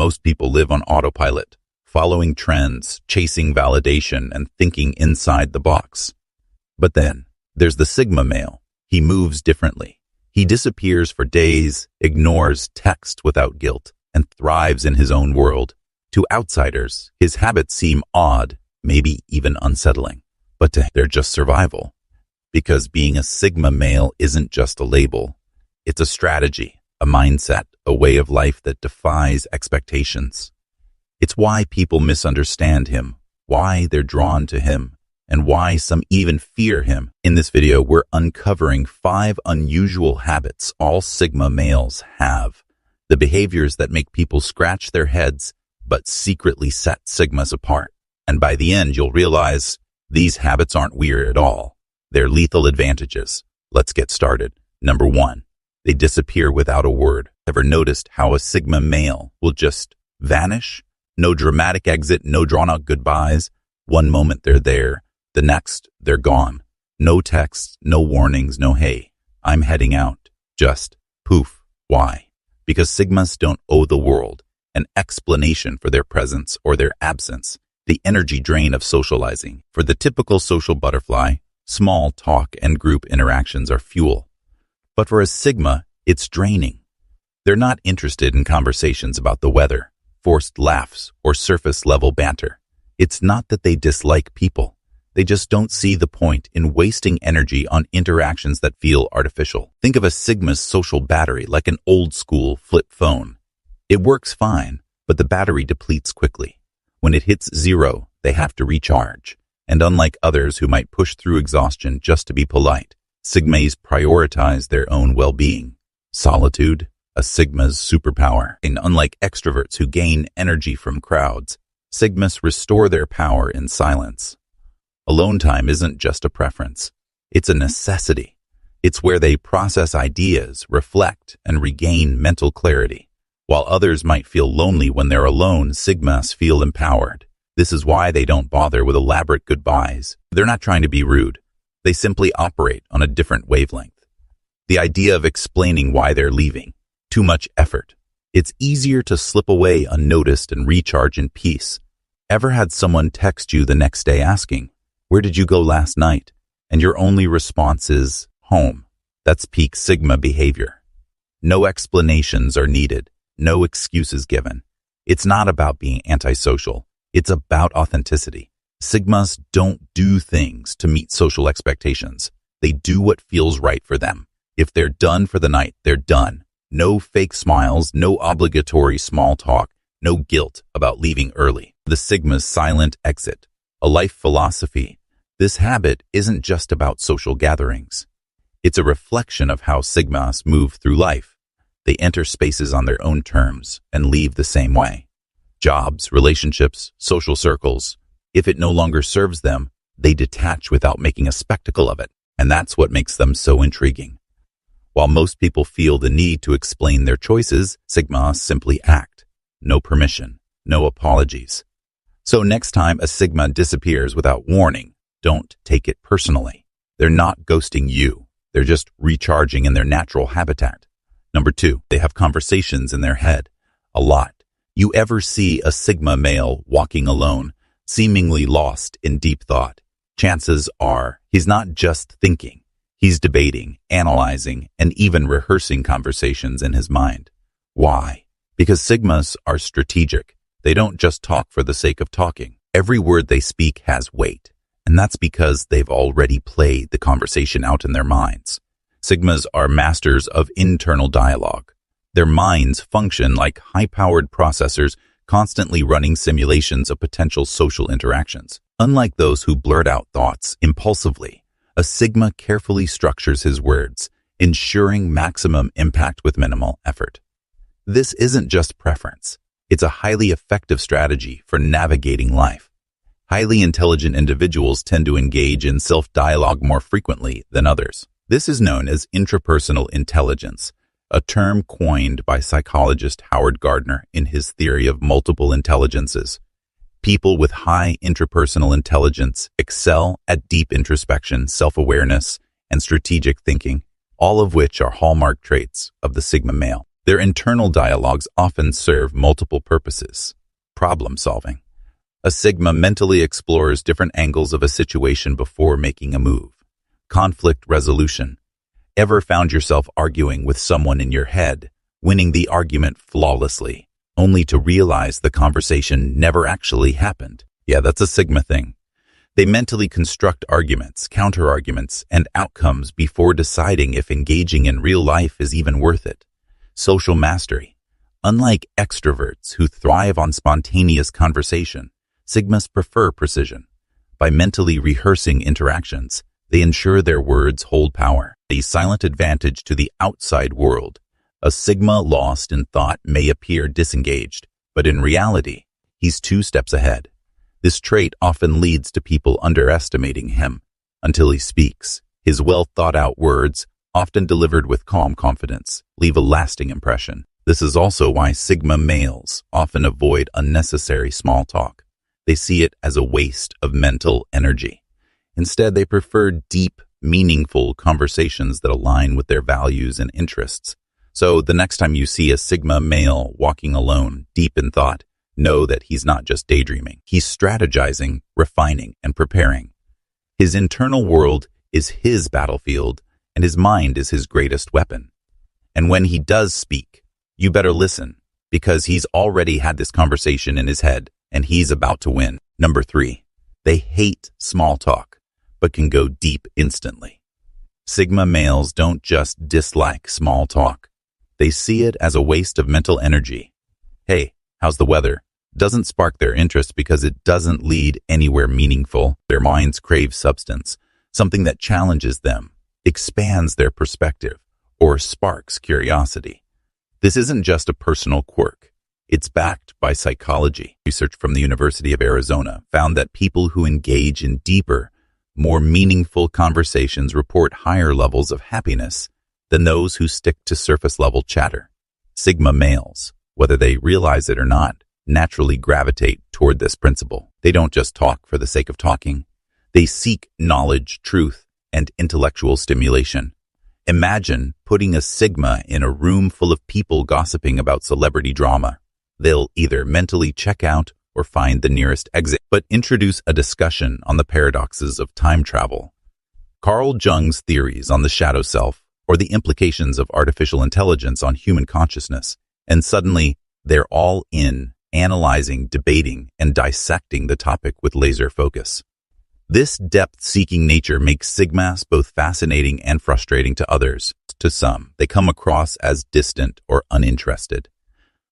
Most people live on autopilot, following trends, chasing validation, and thinking inside the box. But then, there's the Sigma male. He moves differently. He disappears for days, ignores text without guilt, and thrives in his own world. To outsiders, his habits seem odd, maybe even unsettling. But to they're just survival. Because being a Sigma male isn't just a label. It's a strategy, a mindset, a way of life that defies expectations. It's why people misunderstand him, why they're drawn to him, and why some even fear him. In this video, we're uncovering 5 unusual habits all Sigma males have. The behaviors that make people scratch their heads, but secretly set Sigmas apart. And by the end, you'll realize these habits aren't weird at all. They're lethal advantages. Let's get started. Number 1, they disappear without a word. Ever noticed how a Sigma male will just vanish? No dramatic exit, no drawn-out goodbyes. One moment they're there, the next they're gone. No texts, no warnings, no hey, I'm heading out. Just poof. Why? Because Sigmas don't owe the world an explanation for their presence or their absence. The energy drain of socializing. For the typical social butterfly, small talk and group interactions are fuel. But for a Sigma, it's draining. They're not interested in conversations about the weather, forced laughs, or surface-level banter. It's not that they dislike people. They just don't see the point in wasting energy on interactions that feel artificial. Think of a Sigma's social battery like an old-school flip phone. It works fine, but the battery depletes quickly. When it hits 0, they have to recharge. And unlike others who might push through exhaustion just to be polite, Sigmas prioritize their own well-being. Solitude, a Sigma's superpower. And unlike extroverts who gain energy from crowds, Sigmas restore their power in silence. Alone time isn't just a preference. It's a necessity. It's where they process ideas, reflect, and regain mental clarity. While others might feel lonely when they're alone, Sigmas feel empowered. This is why they don't bother with elaborate goodbyes. They're not trying to be rude. They simply operate on a different wavelength. The idea of explaining why they're leaving, too much effort. It's easier to slip away unnoticed and recharge in peace. Ever had someone text you the next day asking, "Where did you go last night?" And your only response is, "Home." That's peak Sigma behavior. No explanations are needed. No excuses given. It's not about being antisocial. It's about authenticity. Sigmas don't do things to meet social expectations. They do what feels right for them. If they're done for the night, they're done. No fake smiles, no obligatory small talk, no guilt about leaving early. The Sigma's silent exit, a life philosophy. This habit isn't just about social gatherings. It's a reflection of how Sigmas move through life. They enter spaces on their own terms and leave the same way. Jobs, relationships, social circles. If it no longer serves them, they detach without making a spectacle of it. And that's what makes them so intriguing. While most people feel the need to explain their choices, Sigmas simply act. No permission, no apologies. So next time a Sigma disappears without warning, don't take it personally. They're not ghosting you. They're just recharging in their natural habitat. Number 2, they have conversations in their head. A lot. You ever see a Sigma male walking alone, seemingly lost in deep thought? Chances are he's not just thinking. He's debating, analyzing, and even rehearsing conversations in his mind. Why? Because Sigmas are strategic. They don't just talk for the sake of talking. Every word they speak has weight. And that's because they've already played the conversation out in their minds. Sigmas are masters of internal dialogue. Their minds function like high-powered processors constantly running simulations of potential social interactions. Unlike those who blurt out thoughts impulsively, a Sigma carefully structures his words, ensuring maximum impact with minimal effort. This isn't just preference. It's a highly effective strategy for navigating life. Highly intelligent individuals tend to engage in self-dialogue more frequently than others. This is known as intrapersonal intelligence, a term coined by psychologist Howard Gardner in his theory of multiple intelligences. People with high intrapersonal intelligence excel at deep introspection, self-awareness, and strategic thinking, all of which are hallmark traits of the Sigma male. Their internal dialogues often serve multiple purposes. Problem solving. A Sigma mentally explores different angles of a situation before making a move. Conflict resolution. Ever found yourself arguing with someone in your head, winning the argument flawlessly, only to realize the conversation never actually happened? Yeah, that's a Sigma thing. They mentally construct arguments, counter-arguments, and outcomes before deciding if engaging in real life is even worth it. Social mastery. Unlike extroverts who thrive on spontaneous conversation, Sigmas prefer precision. By mentally rehearsing interactions, they ensure their words hold power. A silent advantage to the outside world. A Sigma lost in thought may appear disengaged, but in reality, he's 2 steps ahead. This trait often leads to people underestimating him until he speaks. His well-thought-out words, often delivered with calm confidence, leave a lasting impression. This is also why Sigma males often avoid unnecessary small talk. They see it as a waste of mental energy. Instead, they prefer deep, meaningful conversations that align with their values and interests. So the next time you see a Sigma male walking alone, deep in thought, know that he's not just daydreaming. He's strategizing, refining, and preparing. His internal world is his battlefield, and his mind is his greatest weapon. And when he does speak, you better listen, because he's already had this conversation in his head, and he's about to win. Number 3, they hate small talk, but can go deep instantly. Sigma males don't just dislike small talk. They see it as a waste of mental energy. Hey, how's the weather? Doesn't spark their interest because it doesn't lead anywhere meaningful. Their minds crave substance, something that challenges them, expands their perspective, or sparks curiosity. This isn't just a personal quirk. It's backed by psychology. Research from the University of Arizona found that people who engage in deeper, more meaningful conversations report higher levels of happiness than those who stick to surface-level chatter. Sigma males, whether they realize it or not, naturally gravitate toward this principle. They don't just talk for the sake of talking. They seek knowledge, truth, and intellectual stimulation. Imagine putting a Sigma in a room full of people gossiping about celebrity drama. They'll either mentally check out or find the nearest exit. But introduce a discussion on the paradoxes of time travel, Carl Jung's theories on the shadow self, or the implications of artificial intelligence on human consciousness, and suddenly they're all in, analyzing, debating, and dissecting the topic with laser focus. This depth-seeking nature makes Sigmas both fascinating and frustrating to others. To some, they come across as distant or uninterested.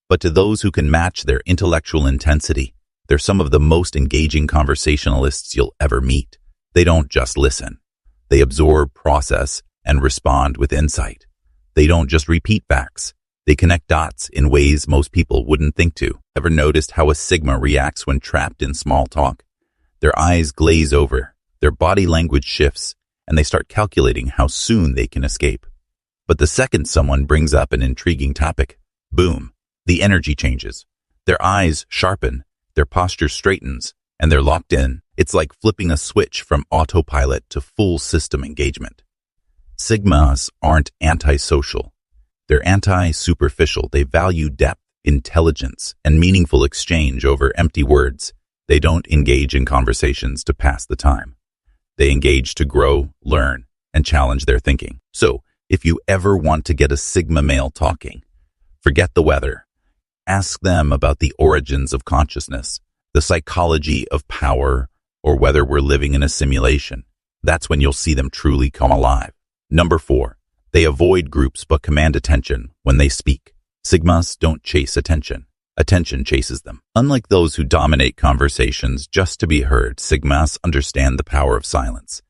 But to those who can match their intellectual intensity, they're some of the most engaging conversationalists you'll ever meet. They don't just listen. They absorb, process, and respond with insight. They don't just repeat facts. They connect dots in ways most people wouldn't think to. Ever noticed how a Sigma reacts when trapped in small talk? Their eyes glaze over, their body language shifts, and they start calculating how soon they can escape. But the second someone brings up an intriguing topic, boom, the energy changes. Their eyes sharpen, their posture straightens, and they're locked in. It's like flipping a switch from autopilot to full system engagement. Sigmas aren't antisocial. They're anti-superficial. They value depth, intelligence, and meaningful exchange over empty words. They don't engage in conversations to pass the time. They engage to grow, learn, and challenge their thinking. So, if you ever want to get a Sigma male talking, forget the weather. Ask them about the origins of consciousness, the psychology of power, or whether we're living in a simulation. That's when you'll see them truly come alive. Number 4, they avoid groups but command attention when they speak. Sigmas don't chase attention. Attention chases them. Unlike those who dominate conversations just to be heard, Sigmas understand the power of silence.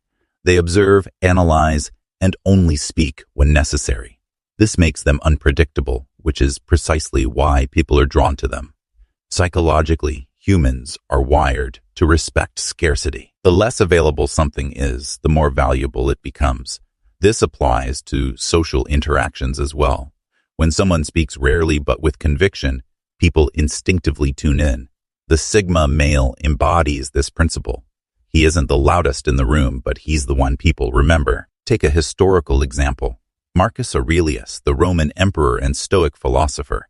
They observe, analyze, and only speak when necessary. This makes them unpredictable, which is precisely why people are drawn to them. Psychologically, humans are wired to respect scarcity. The less available something is, the more valuable it becomes. This applies to social interactions as well. When someone speaks rarely but with conviction, people instinctively tune in. The Sigma male embodies this principle. He isn't the loudest in the room, but he's the one people remember. Take a historical example. Marcus Aurelius, the Roman emperor and Stoic philosopher.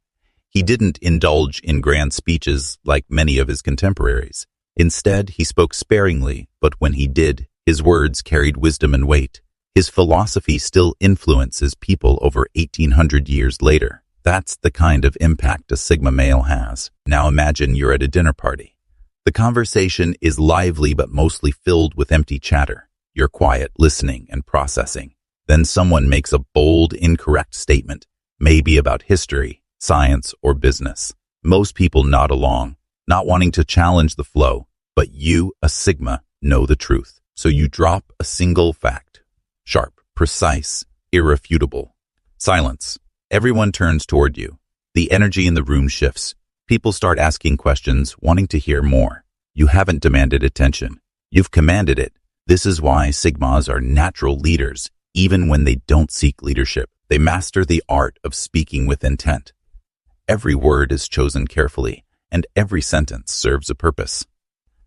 He didn't indulge in grand speeches like many of his contemporaries. Instead, he spoke sparingly, but when he did, his words carried wisdom and weight. His philosophy still influences people over 1800 years later. That's the kind of impact a Sigma male has. Now imagine you're at a dinner party. The conversation is lively but mostly filled with empty chatter. You're quiet, listening and processing. Then someone makes a bold, incorrect statement, maybe about history, science, or business. Most people nod along, not wanting to challenge the flow, but you, a Sigma, know the truth. So you drop a single fact. Sharp, precise, irrefutable. Silence. Everyone turns toward you. The energy in the room shifts. People start asking questions, wanting to hear more. You haven't demanded attention. You've commanded it. This is why Sigmas are natural leaders, even when they don't seek leadership. They master the art of speaking with intent. Every word is chosen carefully, and every sentence serves a purpose.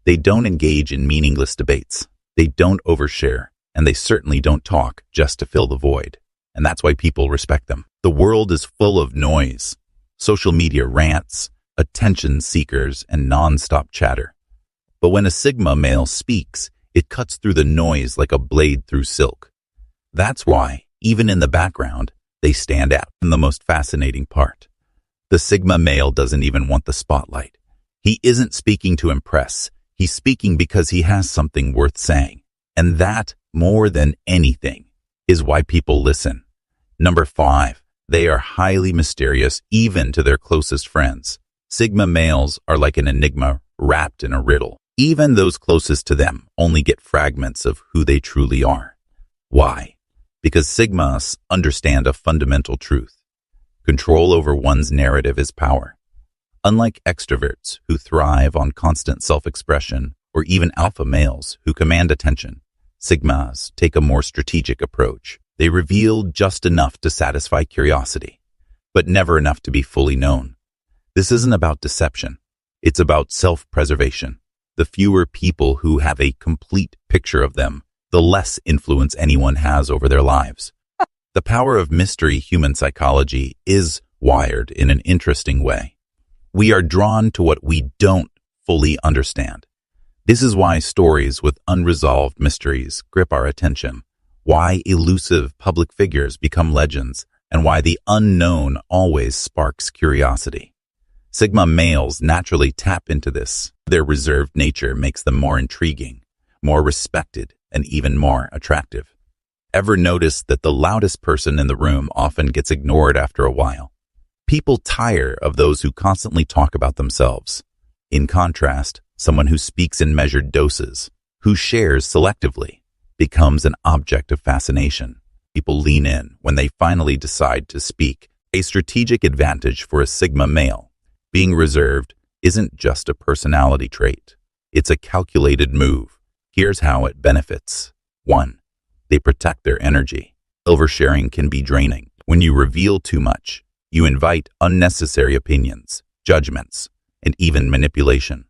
They don't engage in meaningless debates. They don't overshare, and they certainly don't talk just to fill the void. And that's why people respect them. The world is full of noise, social media rants, attention seekers, and non-stop chatter. But when a Sigma male speaks, it cuts through the noise like a blade through silk. That's why, even in the background, they stand out. And the most fascinating part, the Sigma male doesn't even want the spotlight. He isn't speaking to impress. He's speaking because he has something worth saying. And that, more than anything, is why people listen. Number 5, they are highly mysterious even to their closest friends. Sigma males are like an enigma wrapped in a riddle. Even those closest to them only get fragments of who they truly are. Why? Because Sigmas understand a fundamental truth. Control over one's narrative is power. Unlike extroverts who thrive on constant self-expression, or even alpha males who command attention, Sigmas take a more strategic approach. They reveal just enough to satisfy curiosity, but never enough to be fully known. This isn't about deception. It's about self-preservation. The fewer people who have a complete picture of them, the less influence anyone has over their lives. The power of mystery human psychology is wired in an interesting way. We are drawn to what we don't fully understand. This is why stories with unresolved mysteries grip our attention, why elusive public figures become legends, and why the unknown always sparks curiosity. Sigma males naturally tap into this. Their reserved nature makes them more intriguing, more respected, and even more attractive. Ever notice that the loudest person in the room often gets ignored after a while? People tire of those who constantly talk about themselves. In contrast, someone who speaks in measured doses, who shares selectively, becomes an object of fascination. People lean in when they finally decide to speak. A strategic advantage for a Sigma male. Being reserved isn't just a personality trait. It's a calculated move. Here's how it benefits. 1. They protect their energy. Oversharing can be draining. When you reveal too much, you invite unnecessary opinions, judgments, and even manipulation.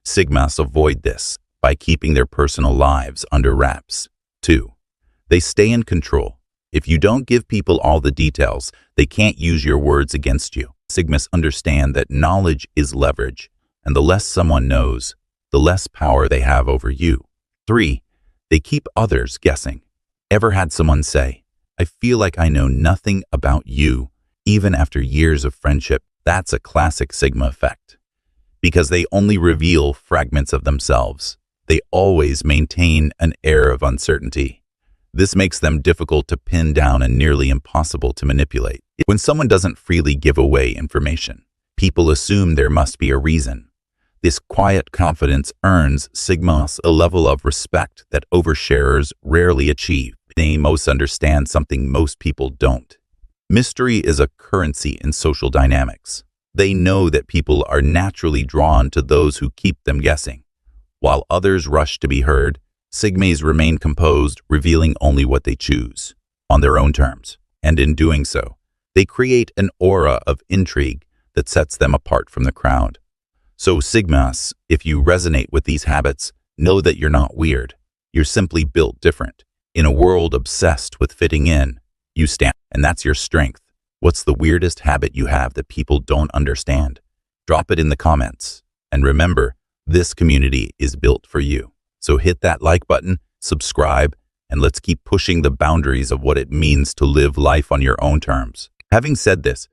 Sigmas avoid this by keeping their personal lives under wraps. 2. They stay in control. If you don't give people all the details, they can't use your words against you. Sigmas understand that knowledge is leverage, and the less someone knows, the less power they have over you. 3. They keep others guessing. Ever had someone say, "I feel like I know nothing about you," even after years of friendship? That's a classic Sigma effect. Because they only reveal fragments of themselves, they always maintain an air of uncertainty. This makes them difficult to pin down and nearly impossible to manipulate. When someone doesn't freely give away information, people assume there must be a reason. This quiet confidence earns Sigmas a level of respect that oversharers rarely achieve. They most understand something most people don't. Mystery is a currency in social dynamics. They know that people are naturally drawn to those who keep them guessing. While others rush to be heard, Sigmas remain composed, revealing only what they choose, on their own terms. And in doing so, they create an aura of intrigue that sets them apart from the crowd. So Sigmas, if you resonate with these habits, know that you're not weird. You're simply built different. In a world obsessed with fitting in, you stand and that's your strength. What's the weirdest habit you have that people don't understand? Drop it in the comments. And remember, this community is built for you. So hit that like button, subscribe, and let's keep pushing the boundaries of what it means to live life on your own terms. Having said this,